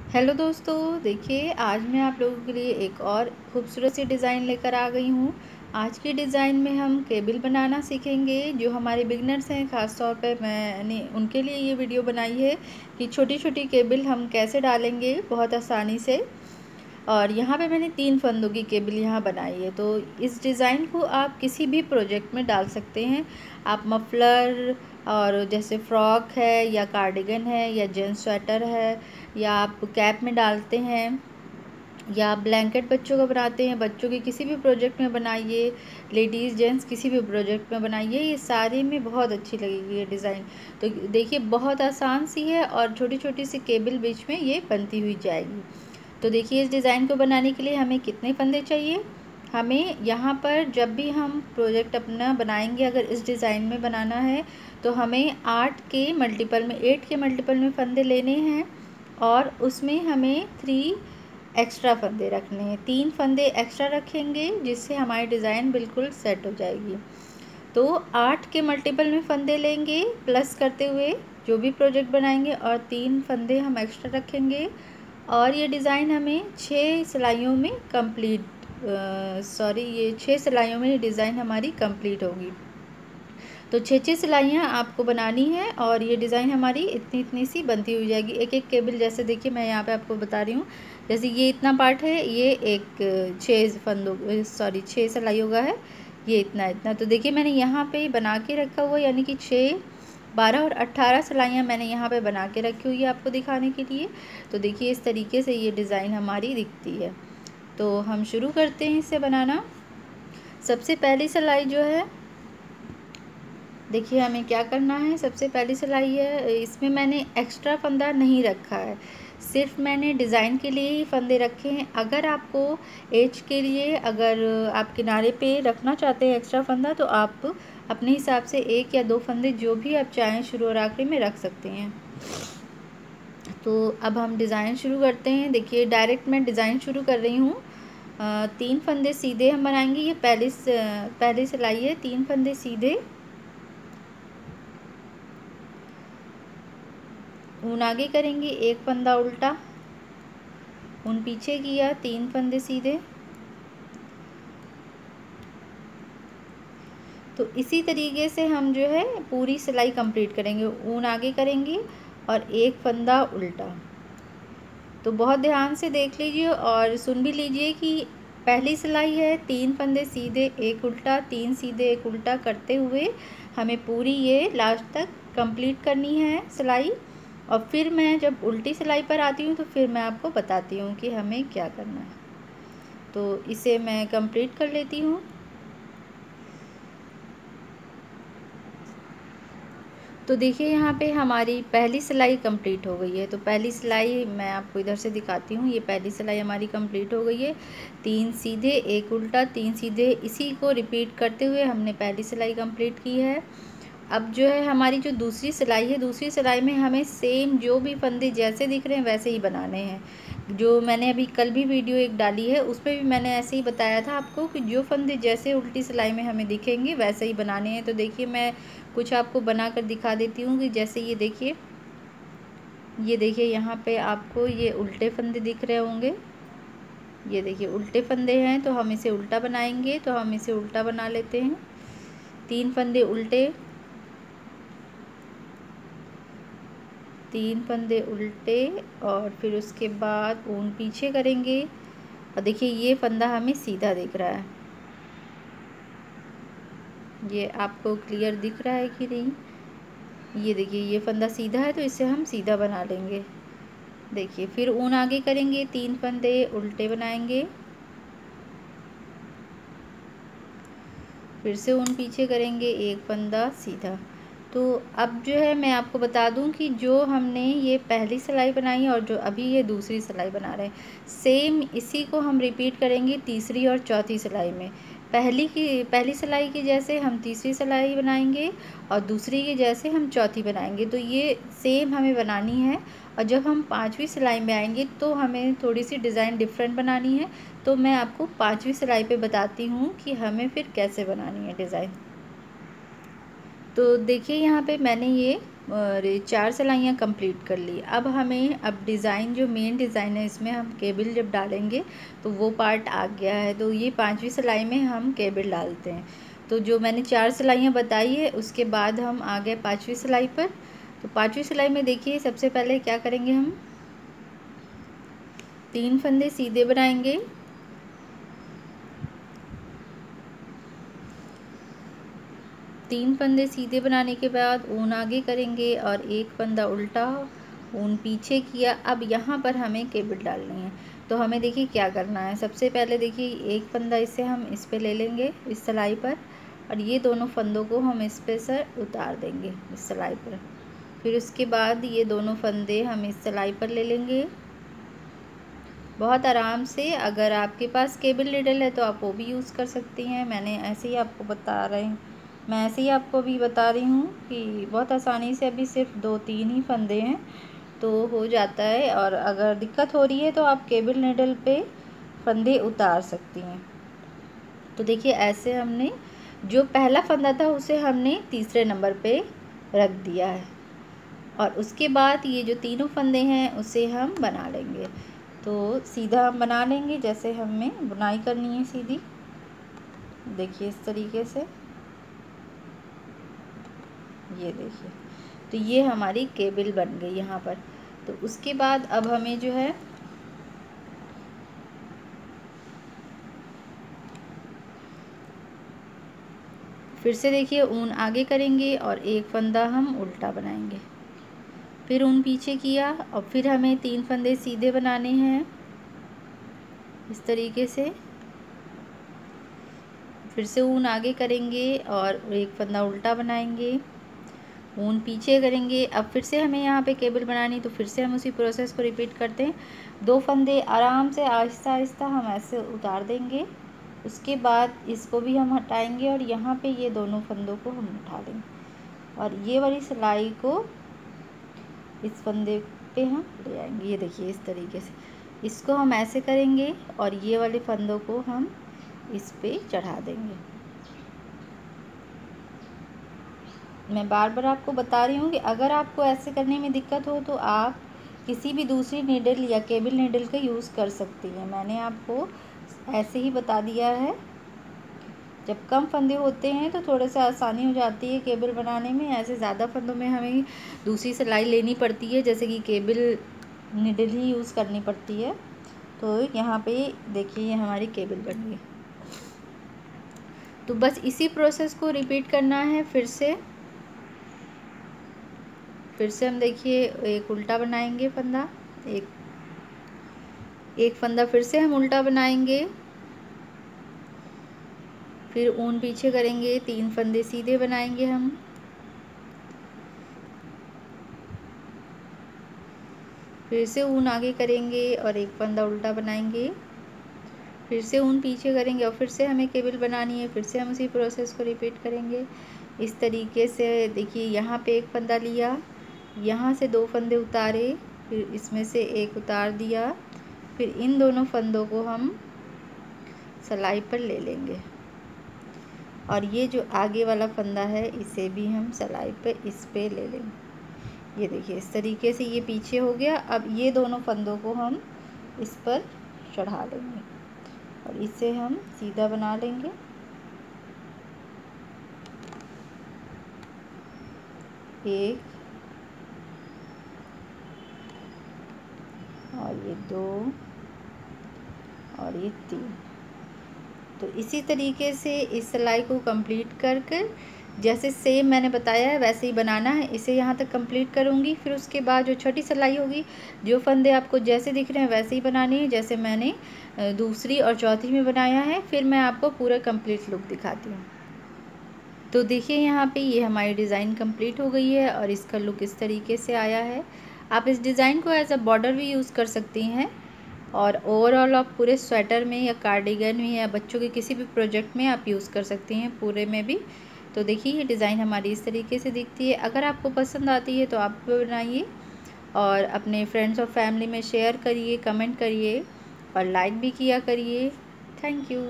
Hello दोस्तों, देखिए आज मैं आप लोगों के लिए एक और खूबसूरत सी डिज़ाइन लेकर आ गई हूँ। आज की डिज़ाइन में हम केबल बनाना सीखेंगे। जो हमारे बिगनर्स हैं, ख़ास तौर पे मैंने उनके लिए ये वीडियो बनाई है कि छोटी छोटी केबल हम कैसे डालेंगे बहुत आसानी से। और यहाँ पे मैंने 3 फंदों की केबल यहाँ बनाई है। तो इस डिज़ाइन को आप किसी भी प्रोजेक्ट में डाल सकते हैं। आप मफलर और जैसे फ्रॉक है या कार्डिगन है या जेंट्स स्वेटर है, या आप कैप में डालते हैं, या आप ब्लैंकेट बच्चों का बनाते हैं, बच्चों के किसी भी प्रोजेक्ट में बनाइए, लेडीज़ जेंट्स किसी भी प्रोजेक्ट में बनाइए, ये सारे में बहुत अच्छी लगेगी ये डिज़ाइन। तो देखिए बहुत आसान सी है और छोटी छोटी सी केबल बीच में ये बनती हुई जाएगी। तो देखिए इस डिज़ाइन को बनाने के लिए हमें कितने फंदे चाहिए। हमें यहाँ पर जब भी हम प्रोजेक्ट अपना बनाएंगे, अगर इस डिज़ाइन में बनाना है तो हमें 8 के मल्टीपल में फंदे लेने हैं, और उसमें हमें 3 एक्स्ट्रा फंदे रखने हैं। 3 फंदे एक्स्ट्रा रखेंगे जिससे हमारी डिज़ाइन बिल्कुल सेट हो जाएगी। तो 8 के मल्टीपल में फंदे लेंगे प्लस करते हुए जो भी प्रोजेक्ट बनाएंगे, और 3 फंदे हम एक्स्ट्रा रखेंगे, और ये डिज़ाइन हमें 6 सिलाइयों में ये 6 सिलाइयों में डिज़ाइन हमारी कंप्लीट होगी। तो 6 सिलाइयाँ आपको बनानी है और ये डिज़ाइन हमारी इतनी इतनी सी बनती हुई जाएगी। एक एक केबल, जैसे देखिए मैं यहाँ पे आपको बता रही हूँ, जैसे ये इतना पार्ट है, ये एक 6 सिलाइयों का है, ये इतना इतना। तो देखिए मैंने यहाँ पे बना के रखा हुआ, यानी कि 6, 12 और 18 सिलाइयाँ मैंने यहाँ पे बना के रखी हुई है आपको दिखाने के लिए। तो देखिए इस तरीके से ये डिज़ाइन हमारी दिखती है। तो हम शुरू करते हैं इसे बनाना। सबसे पहली सिलाई जो है, देखिए हमें क्या करना है। सबसे पहली सिलाई है, इसमें मैंने एक्स्ट्रा फंदा नहीं रखा है, सिर्फ मैंने डिज़ाइन के लिए ही फंदे रखे हैं। अगर आपको एज के लिए, अगर आप किनारे पे रखना चाहते हैं एक्स्ट्रा फंदा, तो आप अपने हिसाब से 1 या 2 फंदे जो भी आप चाहें शुरू और आखिरी में रख सकते हैं। तो अब हम डिज़ाइन शुरू करते हैं। देखिए डायरेक्ट मैं डिज़ाइन शुरू कर रही हूँ। 3 फंदे सीधे हम बनाएंगे। ये पहली सिलाई है, 3 फंदे सीधे, ऊन आगे करेंगे, 1 फंदा उल्टा, ऊन पीछे किया, 3 फंदे सीधे। तो इसी तरीके से हम जो है पूरी सिलाई कंप्लीट करेंगे। ऊन आगे करेंगे और 1 फंदा उल्टा। तो बहुत ध्यान से देख लीजिए और सुन भी लीजिए कि पहली सिलाई है, 3 फंदे सीधे, 1 उल्टा, 3 सीधे, 1 उल्टा करते हुए हमें पूरी ये लास्ट तक कंप्लीट करनी है सिलाई। और फिर मैं जब उल्टी सिलाई पर आती हूँ तो फिर मैं आपको बताती हूँ कि हमें क्या करना है। तो इसे मैं कंप्लीट कर लेती हूँ। तो देखिए यहाँ पे हमारी पहली सिलाई कंप्लीट हो गई है। तो पहली सिलाई मैं आपको इधर से दिखाती हूँ। ये पहली सिलाई हमारी कंप्लीट हो गई है। 3 सीधे, 1 उल्टा, 3 सीधे, इसी को रिपीट करते हुए हमने पहली सिलाई कंप्लीट की है। अब जो है हमारी जो दूसरी सिलाई है, दूसरी सिलाई में हमें सेम जो भी फंदे जैसे दिख रहे हैं वैसे ही बनाने हैं। जो मैंने अभी कल भी वीडियो एक डाली है, उसमें भी मैंने ऐसे ही बताया था आपको कि जो फंदे जैसे उल्टी सिलाई में हमें दिखेंगे वैसे ही बनाने हैं। तो देखिए मैं कुछ आपको बना कर दिखा देती हूँ कि जैसे ये देखिए यहाँ पे आपको ये उल्टे फंदे दिख रहे होंगे। ये देखिए उल्टे फंदे हैं, तो हम इसे उल्टा बनाएंगे। तो हम इसे उल्टा बना लेते हैं। 3 फंदे उल्टे, 3 फंदे उल्टे, और फिर उसके बाद ऊन पीछे करेंगे। और देखिए ये फंदा हमें सीधा दिख रहा है, ये आपको क्लियर दिख रहा है कि नहीं। ये देखिए ये फंदा सीधा है, तो इसे हम सीधा बना लेंगे। देखिए फिर ऊन आगे करेंगे, 3 फंदे उल्टे बनाएंगे, फिर से ऊन पीछे करेंगे, 1 फंदा सीधा। तो अब जो है मैं आपको बता दूं कि जो हमने ये पहली सिलाई बनाई और जो अभी ये दूसरी सिलाई बना रहे हैं, सेम इसी को हम रिपीट करेंगे तीसरी और चौथी सिलाई में। पहली सिलाई की जैसे हम तीसरी सिलाई बनाएंगे और दूसरी की जैसे हम चौथी बनाएंगे। तो ये सेम हमें बनानी है। और जब हम 5वीं सिलाई में आएंगे तो हमें थोड़ी सी डिज़ाइन डिफरेंट बनानी है। तो मैं आपको 5वीं सिलाई पे बताती हूँ कि हमें फिर कैसे बनानी है डिज़ाइन। तो देखिए यहाँ पे मैंने ये 4 सिलाइयाँ कंप्लीट कर ली। अब हमें डिज़ाइन जो मेन डिज़ाइन है इसमें हम केबल जब डालेंगे तो वो पार्ट आ गया है, तो ये 5वीं सिलाई में हम केबल डालते हैं। तो जो मैंने 4 सिलाइयाँ बताई है उसके बाद हम आ गए 5वीं सिलाई पर। तो 5वीं सिलाई में देखिए सबसे पहले क्या करेंगे, हम 3 फंदे सीधे बनाएंगे। तीन फंदे सीधे बनाने के बाद ऊन आगे करेंगे और एक फंदा उल्टा, ऊन पीछे किया। अब यहाँ पर हमें केबल डालनी है, तो हमें देखिए क्या करना है। सबसे पहले देखिए एक फंदा इसे हम इस पे ले लेंगे इस सिलाई पर, और ये दोनों फंदों को हम इस पे से उतार देंगे इस सिलाई पर। फिर उसके बाद ये दोनों फंदे हम इस सिलाई पर ले लेंगे बहुत आराम से। अगर आपके पास केबल नीडल है तो आप वो भी यूज़ कर सकती हैं। मैं ऐसे ही आपको भी बता रही हूँ कि बहुत आसानी से अभी सिर्फ 2-3 ही फंदे हैं तो हो जाता है। और अगर दिक्कत हो रही है तो आप केबल नीडल पे फंदे उतार सकती हैं। तो देखिए ऐसे हमने जो पहला फंदा था उसे हमने तीसरे नंबर पे रख दिया है, और उसके बाद ये जो तीनों फंदे हैं उसे हम बना लेंगे। तो सीधा हम बना लेंगे, जैसे हमें बुनाई करनी है सीधी, देखिए इस तरीके से, ये देखिए। तो ये हमारी केबल बन गई यहाँ पर। तो उसके बाद अब हमें जो है फिर से देखिए ऊन आगे करेंगे और एक फंदा हम उल्टा बनाएंगे, फिर ऊन पीछे किया और फिर हमें 3 फंदे सीधे बनाने हैं इस तरीके से। फिर से ऊन आगे करेंगे और एक फंदा उल्टा बनाएंगे, ऊन पीछे करेंगे। अब फिर से हमें यहाँ पे केबल बनानी, तो फिर से हम उसी प्रोसेस को रिपीट करते हैं। 2 फंदे आराम से आहिस्ता आहिस्ता हम ऐसे उतार देंगे। उसके बाद इसको भी हम हटाएंगे और यहाँ पे ये दोनों फंदों को हम उठा लेंगे और ये वाली सिलाई को इस फंदे पे हम ले आएंगे। ये देखिए इस तरीके से इसको हम ऐसे करेंगे और ये वाले फंदों को हम इस पे चढ़ा देंगे। मैं बार बार आपको बता रही हूँ कि अगर आपको ऐसे करने में दिक्कत हो तो आप किसी भी दूसरी नीडल या केबल नीडल का यूज़ कर सकती हैं। मैंने आपको ऐसे ही बता दिया है। जब कम फंदे होते हैं तो थोड़ा सा आसानी हो जाती है केबल बनाने में, ऐसे ज़्यादा फंदों में हमें दूसरी सिलाई लेनी पड़ती है, जैसे कि केबल नीडल ही यूज़ करनी पड़ती है। तो यहाँ पे देखिए हमारी केबल बन गई। तो बस इसी प्रोसेस को रिपीट करना है। फिर से हम देखिए एक उल्टा बनाएंगे फंदा, एक फंदा फिर से हम उल्टा बनाएंगे, फिर ऊन पीछे करेंगे, 3 फंदे सीधे बनाएंगे हम, फिर से ऊन आगे करेंगे और एक फंदा उल्टा बनाएंगे, फिर से ऊन पीछे करेंगे और फिर से हमें केबल बनानी है। फिर से हम उसी प्रोसेस को रिपीट करेंगे इस तरीके से। देखिए यहाँ पे एक फंदा लिया, यहाँ से 2 फंदे उतारे, फिर इसमें से एक उतार दिया, फिर इन दोनों फंदों को हम सिलाई पर ले लेंगे और ये जो आगे वाला फंदा है इसे भी हम सिलाई पर इस पे ले लेंगे। ये देखिए इस तरीके से ये पीछे हो गया। अब ये दोनों फंदों को हम इस पर चढ़ा लेंगे और इसे हम सीधा बना लेंगे। एक और ये 2 और ये 3। तो इसी तरीके से इस सिलाई को कंप्लीट कर जैसे सेम मैंने बताया है वैसे ही बनाना है। इसे यहाँ तक कंप्लीट करूँगी, फिर उसके बाद जो छोटी सिलाई होगी, जो फंदे आपको जैसे दिख रहे हैं वैसे ही बनाने हैं जैसे मैंने दूसरी और चौथी में बनाया है। फिर मैं आपको पूरा कंप्लीट लुक दिखाती हूँ। तो देखिए यहाँ पे ये हमारी डिज़ाइन कंप्लीट हो गई है और इसका लुक इस तरीके से आया है। आप इस डिज़ाइन को एज अ बॉर्डर भी यूज़ कर सकती हैं और ओवरऑल आप पूरे स्वेटर में या कार्डिगन में या बच्चों के किसी भी प्रोजेक्ट में आप यूज़ कर सकती हैं, पूरे में भी। तो देखिए ये डिज़ाइन हमारी इस तरीके से दिखती है। अगर आपको पसंद आती है तो आप भी बनाइए और अपने फ्रेंड्स और फैमिली में शेयर करिए, कमेंट करिए और लाइक भी किया करिए। Thank you.